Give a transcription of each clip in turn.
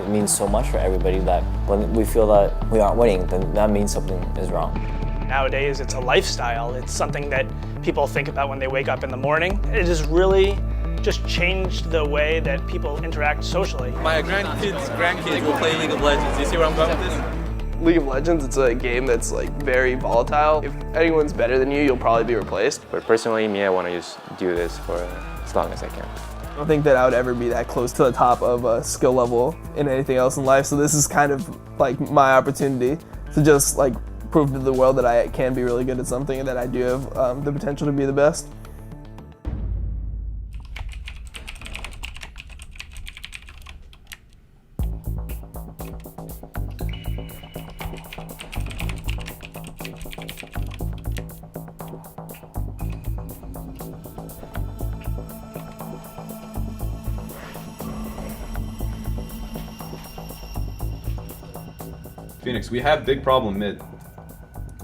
it means so much for everybody that when we feel that we aren't winning, then that means something is wrong. Nowadays, it's a lifestyle. It's something that people think about when they wake up in the morning. It has really just changed the way that people interact socially. My grandkids will play League of Legends. You see where I'm going with this? League of Legends, it's a game that's like very volatile. If anyone's better than you, you'll probably be replaced. But personally, me, I want to just do this for as long as I can. I don't think that I would ever be that close to the top of a skill level in anything else in life, so this is kind of like my opportunity to just like prove to the world that I can be really good at something and that I do have the potential to be the best. Phoenix, we have big problem mid,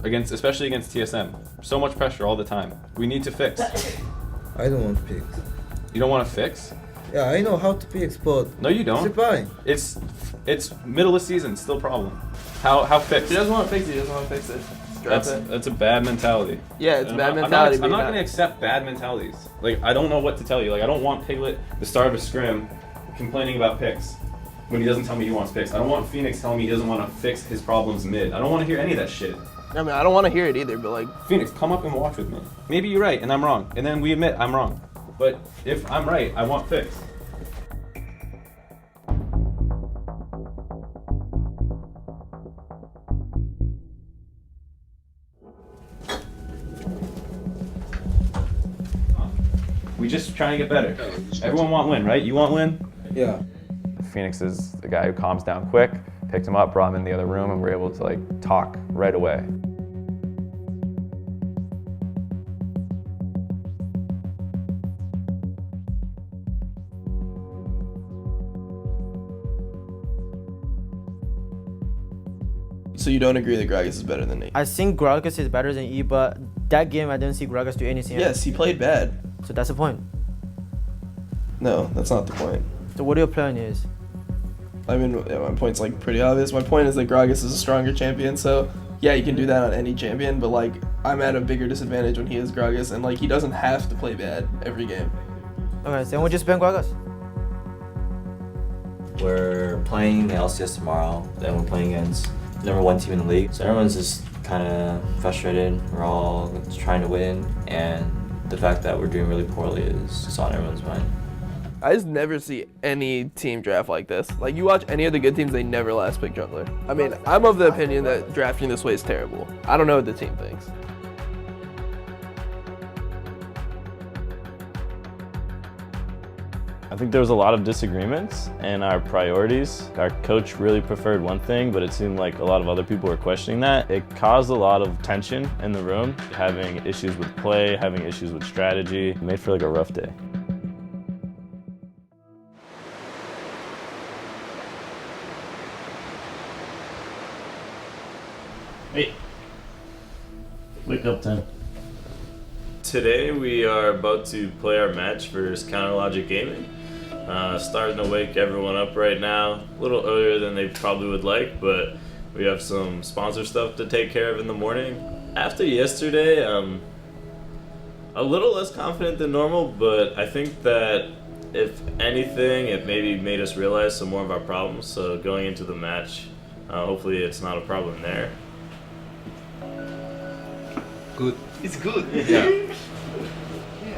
especially against TSM. So much pressure all the time. We need to fix. I don't want to pick. You don't want to fix? Yeah, I know how to pick, but no, you don't. It's fine. It's middle of season, still problem. How fix? He doesn't want to fix it. He doesn't want to fix it. That's a bad mentality. Yeah, it's bad mentality. I'm not gonna accept bad mentalities. Like, I don't know what to tell you. Like, I don't want Piglet, the start of a scrim, complaining about picks when he doesn't tell me he wants picks. I don't want Phoenix telling me he doesn't want to fix his problems mid. I don't want to hear any of that shit. I mean, I don't want to hear it either, but like... Phoenix, come up and watch with me. Maybe you're right and I'm wrong, and then we admit I'm wrong. But if I'm right, I want fix. We just trying to get better. Everyone want win, right? You want win? Yeah. Phoenix is the guy who calms down quick, picked him up, brought him in the other room, and we're able to like talk right away. So you don't agree that Gragas is better than Nate? I think Gragas is better than E, but that game I didn't see Gragas do anything. Yes, he played bad. So that's the point. No, that's not the point. So what your plan is? I mean, yeah, my point's like pretty obvious. My point is that Gragas is a stronger champion, so yeah, you can do that on any champion, but like, I'm at a bigger disadvantage when he is Gragas, and like, he doesn't have to play bad every game. Okay, so then we'll just ban Gragas. We're playing the LCS tomorrow, then we're playing against #1 team in the league. So everyone's just kind of frustrated. We're all trying to win, and the fact that we're doing really poorly is just on everyone's mind. I just never see any team draft like this. Like, you watch any of the good teams, they never last pick jungler. I mean, I'm of the opinion that drafting this way is terrible. I don't know what the team thinks. I think there was a lot of disagreements in our priorities. Our coach really preferred one thing, but it seemed like a lot of other people were questioning that. It caused a lot of tension in the room, having issues with play, having issues with strategy. It made for like a rough day. Hey, wake up time. Today we are about to play our match versus Counterlogic Gaming. Starting to wake everyone up right now, a little earlier than they probably would like, but we have some sponsor stuff to take care of in the morning. After yesterday, I'm a little less confident than normal, but I think that if anything, it maybe made us realize some more of our problems. So going into the match, hopefully it's not a problem there. Good. It's good. Yeah.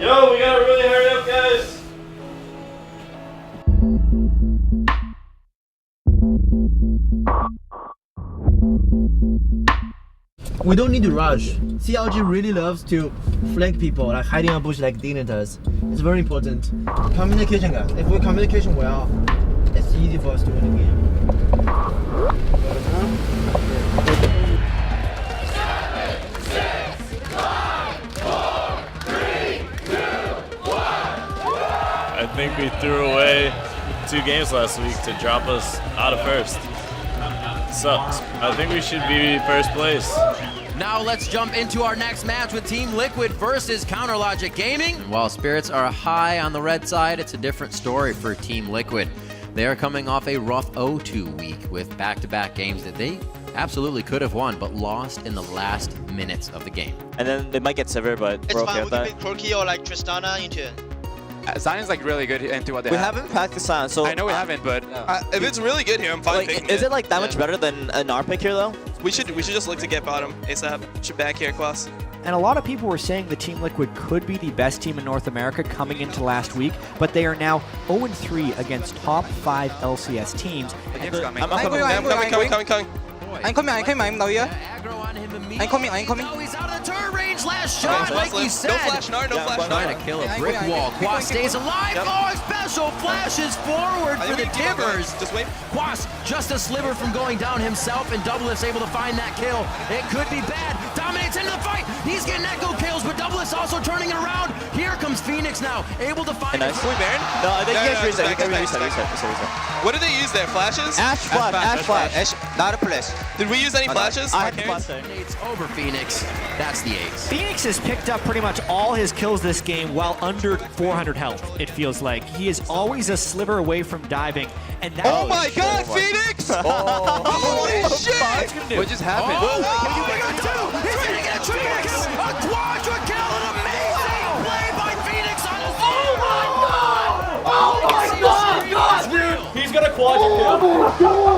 Yo, we gotta really hurry up, guys. We don't need to rush. CLG really loves to flank people, like hiding a bush like Dignitas. It's very important. Communication, guys. If we communication well, it's easy for us to win the game. I think we threw away 2 games last week to drop us out of first. Sucks. I think we should be first place. Now let's jump into our next match with Team Liquid versus Counterlogic Gaming. While spirits are high on the red side, it's a different story for Team Liquid. They are coming off a rough 0-2 week with back-to-back games that they absolutely could have won, but lost in the last minutes of the game. And then they might get severe, but It's we're okay fine, with we that. can pick Corky or like Tristana into it. Zion's like really good into what they We have. haven't practiced Sion, so I know we haven't, but If it's really good here, I'm fine picking is it like that much better than an R pick here though? We should just look to get bottom ASAP. Should back here, Quas. And a lot of people were saying the Team Liquid could be the best team in North America coming into last week, but they are now 0-3 against top 5 LCS teams. The game's coming. I'm coming. I'm now here. I'm coming. Oh, he's out of the turret range. Last shot, like you said. No flash, no flash. Trying to kill a brick wall. Quas stays alive. Oh, special flashes forward for the Timbers. Just wait. Quas just a sliver from going down himself, and Doublelift's able to find that kill. It could be bad. Dominates into the fight. He's getting echo kills, but Doublelift's also turning it around. Here comes Phoenix now, able to find it. Can we Baron? No, I think you guys reset. reset. What did they use there? Flashes? Ash flash. Not a flash. Did we use any flashes? I had the flash there. It's over Phoenix. That's the ace. Phoenix has picked up pretty much all his kills this game while under 400 health, it feels like. He is always a sliver away from diving. And that Oh my god, Phoenix! Holy shit! What just happened? He got two! He's gonna get a triple kill! A quadra kill! An amazing play by Phoenix on his He's got a quadra kill.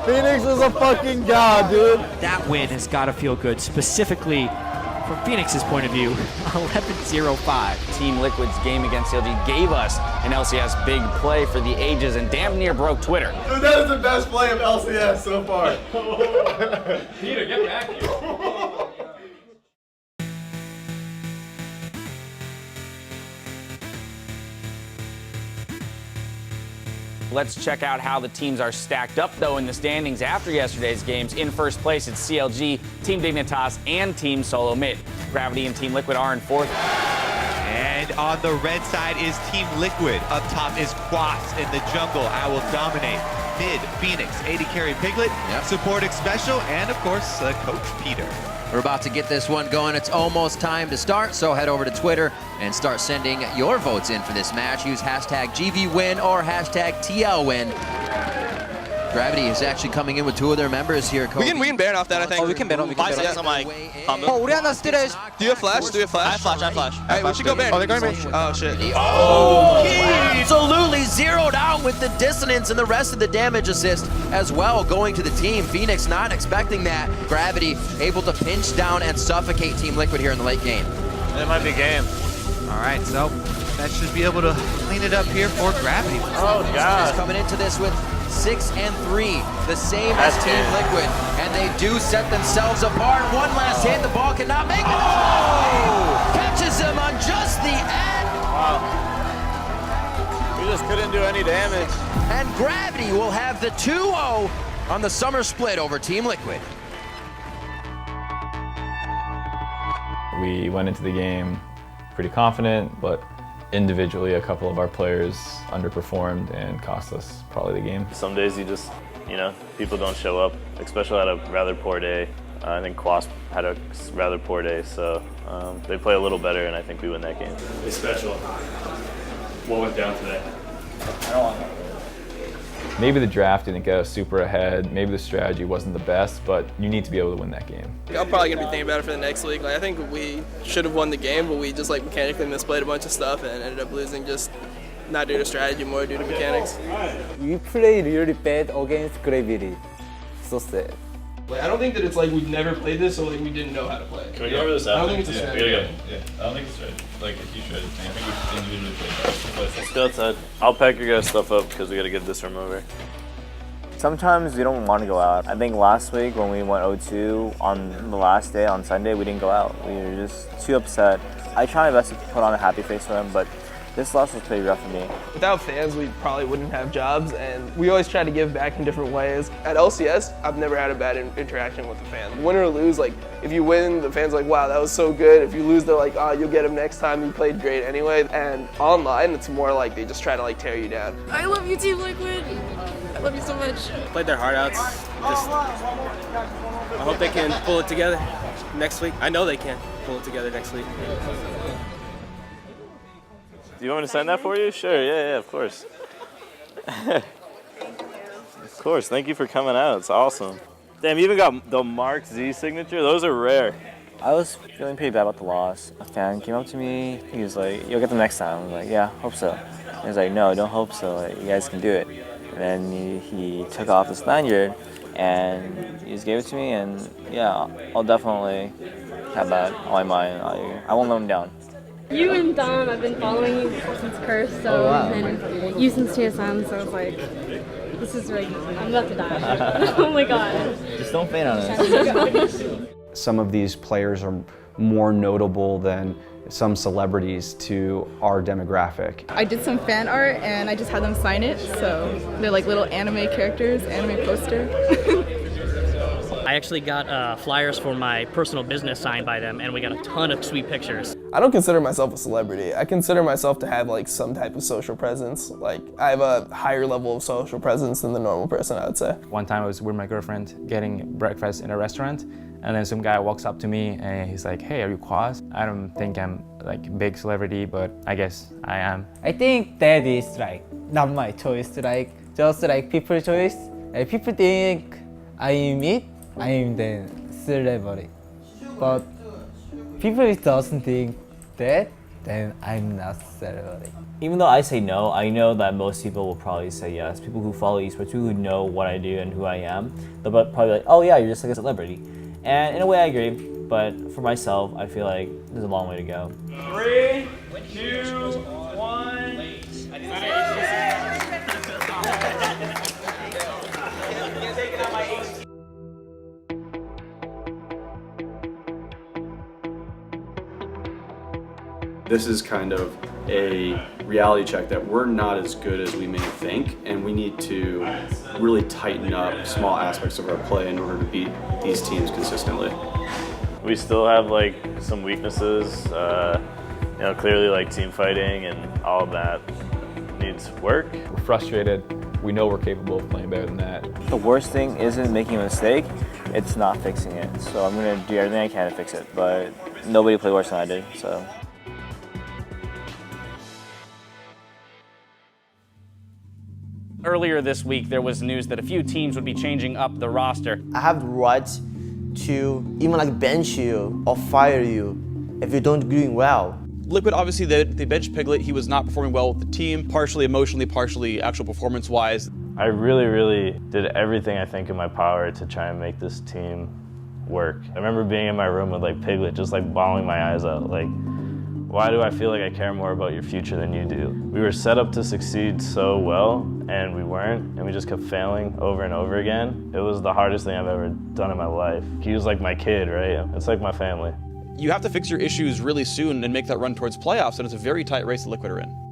Phoenix is a fucking god, dude. That win has got to feel good, specifically from Phoenix's point of view, 11-0-5. Team Liquid's game against CLG gave us an LCS big play for the ages and damn near broke Twitter. Dude, that is the best play of LCS so far. Peter, get back here. Let's check out how the teams are stacked up, though, in the standings after yesterday's games. In first place, it's CLG, Team Dignitas, and Team Solo Mid. Gravity and Team Liquid are in fourth. And on the red side is Team Liquid. Up top is Quas in the jungle. I will dominate. Mid, Phoenix, AD carry Piglet, supporting special, and of course, Coach Peter. We're about to get this one going. It's almost time to start, so head over to Twitter and start sending your votes in for this match. Use hashtag GVWin or hashtag TLWin. Gravity is actually coming in with two of their members here. We can Baron off that, I think. Oh, we can Baron. My seconds on my combo. Oh, Uriana still is. Do you have flash? I flash. Alright, we should go Baron. Oh, they're going Baron. Oh, shit. Absolutely zeroed out with the dissonance and the rest of the damage assist as well going to the team. Phoenix not expecting that. Gravity able to pinch down and suffocate Team Liquid here in the late game. It might be game. All right, so that should be able to clean it up here for Gravity. Oh, God. Coming into this with 6 and 3, the same as Team Liquid, and they do set themselves apart. One last hit, the ball cannot make it. Oh! Catches him on just the end. Wow. We just couldn't do any damage. And Gravity will have the 2-0 on the summer split over Team Liquid. We went into the game pretty confident, but individually a couple of our players underperformed and cost us probably the game. Some days you just, people don't show up, especially at a rather poor day. I think Quas had a rather poor day, so they play a little better, and I think we win that game. It's special. What went down today? Maybe the draft didn't get us super ahead, maybe the strategy wasn't the best, but you need to be able to win that game. I'm probably going to be thinking about it for the next week. I think we should have won the game, but we just mechanically misplayed a bunch of stuff and ended up losing, just not due to strategy, more due to mechanics. We played really bad against Gravity. So sad. I don't think that it's we've never played this, so we didn't know how to play. Can we go over this out? I don't think it's a strategy. I don't think it's strategy. If you should. I think we individually played that. Let's go outside. I'll pack your guys' stuff up because we got to get this room over. Sometimes we don't want to go out. I think last week when we went 0-2 on the last day, on Sunday, we didn't go out. We were just too upset. I try my best to put on a happy face for him, but this loss was pretty rough for me. Without fans, we probably wouldn't have jobs, and we always try to give back in different ways. At LCS, I've never had a bad interaction with the fans. Win or lose, if you win, the fans are like, wow, that was so good. If you lose, they're like, oh, you'll get him next time. You played great anyway. And online, it's more they just try to tear you down. I love you, Team Liquid. I love you so much. Played their heart out. I hope they can pull it together next week. I know they can pull it together next week. Do you want me to sign that for you? Sure, yeah, of course. Of course, thank you for coming out. It's awesome. Damn, you even got the Mark Z signature? Those are rare. I was feeling pretty bad about the loss. A fan came up to me. He was like, "You'll get them next time." I'm like, "Yeah, hope so." He was like, "No, don't hope so. Like, you guys can do it." And then he took off this lanyard and he just gave it to me. And yeah, I'll definitely have that on my mind. I won't let him down. You and Dom, I've been following you since Curse, so, and you since TSM, so it's like, this is really, I'm about to die. Oh my god. Just don't faint on us. Some of these players are more notable than some celebrities to our demographic. I did some fan art and I just had them sign it, so they're like little anime characters, anime poster. I actually got flyers for my personal business signed by them, and we got a ton of sweet pictures. I don't consider myself a celebrity. I consider myself to have like some type of social presence. Like I have a higher level of social presence than the normal person, I would say. One time I was with my girlfriend getting breakfast in a restaurant, and then some guy walks up to me and he's like, "Hey, are you Quas?" I don't think I'm like a big celebrity, but I guess I am. I think that is like not my choice, like just like people's choice. Like, people think I'm it, I'm the celebrity. But people doesn't think that, then I'm not celebrity. Even though I say no, I know that most people will probably say yes. People who follow esports, people who know what I do and who I am, they'll probably be like, "Oh yeah, you're just like a celebrity." And in a way I agree, but for myself, I feel like there's a long way to go. 3, 2, 1. This is kind of a reality check that we're not as good as we may think, and we need to really tighten up small aspects of our play in order to beat these teams consistently. We still have like some weaknesses, you know, clearly like team fighting and all of that needs work. We're frustrated. We know we're capable of playing better than that. The worst thing isn't making a mistake, it's not fixing it. So I'm gonna do everything I can to fix it, but nobody played worse than I did, so. Earlier this week, there was news that a few teams would be changing up the roster. I have the right to even like bench you or fire you if you don't doing well. Liquid, obviously, they benched Piglet. He was not performing well with the team, partially emotionally, partially actual performance-wise. I really did everything I think in my power to try and make this team work. I remember being in my room with like Piglet, just like bawling my eyes out, like, why do I feel like I care more about your future than you do? We were set up to succeed so well, and we weren't, and we just kept failing over and over again. It was the hardest thing I've ever done in my life. He was like my kid, right? It's like my family. You have to fix your issues really soon and make that run towards playoffs, and it's a very tight race the Liquid are in.